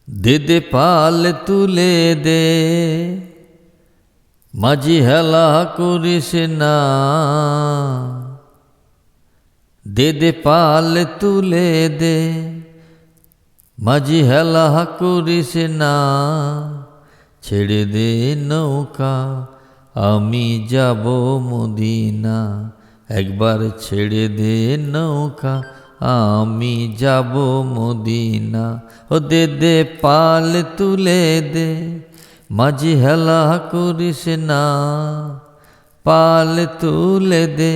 দে দে পাল তুলে দে, মাঝি হেলা করিস না। দে দে পাল তুলে দে, মাঝি হেলা করিস না। ছেড়ে দে নৌকা, আমি যাব মদিনা। একবার ছেড়ে দে নৌকা, আমি যাব মদিনা। ও দে দে পাল তুলে দে, মাঝি হেলা করিস না। পাল তুলে দে,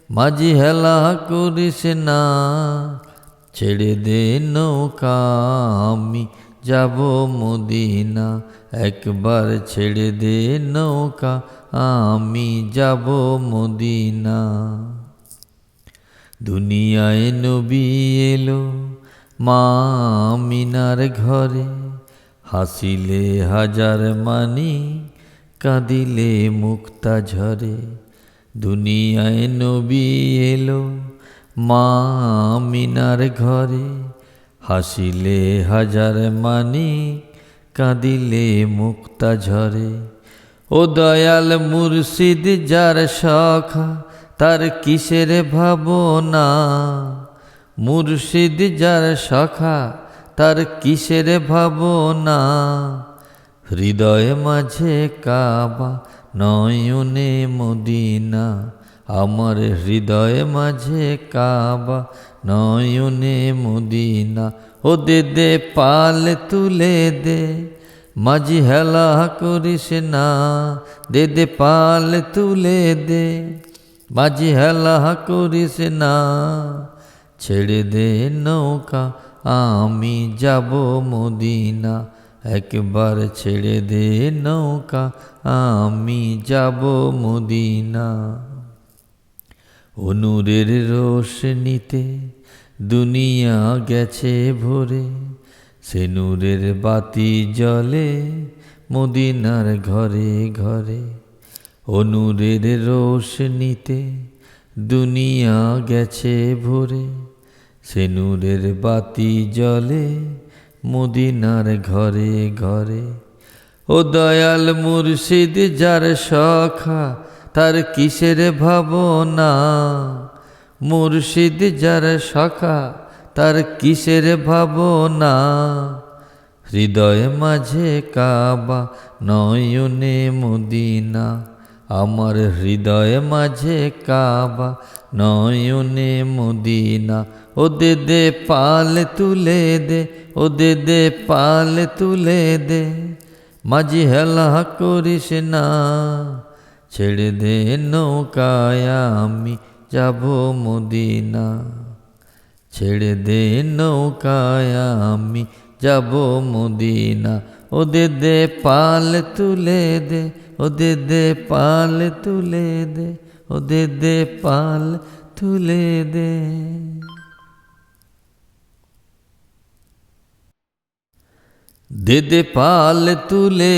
মাঝি হেলা করিস না। ছেড়ে দে নৌকা, আমি যাব মদিনা। একবার ছেড়ে দে নৌকা, আমি যাব মদিনা। দুনিয়ায় নবী এলো মা আমিনার ঘরে, হাসিলে হাজার মানি, কাঁদিলে মুক্তা ঝরে। দুনিয়ায় নবী এলো মা আমিনার ঘরে, হাসিলে হাজার মানি, কাঁদিলে মুক্তা ঝরে। ও দয়াল মুর্শিদ যার সখা, তার কিসের ভাবনা। মুর্শিদ যার সখা, তার কিসের ভাবনা। হৃদয় মাঝে কাবা, নয়নে মদিনা। আমার হৃদয় মাঝে কাবা, নয়নে মদিনা। ও দে দে পাল তুলে দে, মাঝি হেলা করিস না। দে দে পাল তুলে দে, মাঝি হেলা করিস না। ছেড়ে দে নৌকা, আমি যাব মদিনা। একবার ছেড়ে দে নৌকা, আমি যাব মদিনা। ও নূরের রোশনীতে দুনিয়া গেছে ভরে, সে নূরের বাতি জ্বলে মদিনার ঘরে ঘরে। ও নূরের রোশনীতে দুনিয়া গেছে ভরে, সে নূরের বাতি জ্বলে মদিনার ঘরে ঘরে। ও দয়াল মুর্শিদ যার সখা, তার কিসের ভাবনা। মুর্শিদ যার সখা, তার কিসের ভাবনা। হৃদয় মাঝে কাবা, নয়নে মদিনা। আমার হৃদয় মাঝে কাবা, নয়নে মদিনা। ও দে দে পাল তুলে দে, ও দে দে পাল তুলে দে, মাঝি হেলা করিস না। ছেড়ে দে নৌকায়, আমি যাব মদিনা। ছেড়ে দে নৌকায়, আমি যাব মদিনা। ও দে দে পাল তুলে দে, ও দে দে পাল তুলে দে, ও দে দে পাল তুলে দে। দে দে পাল তুলে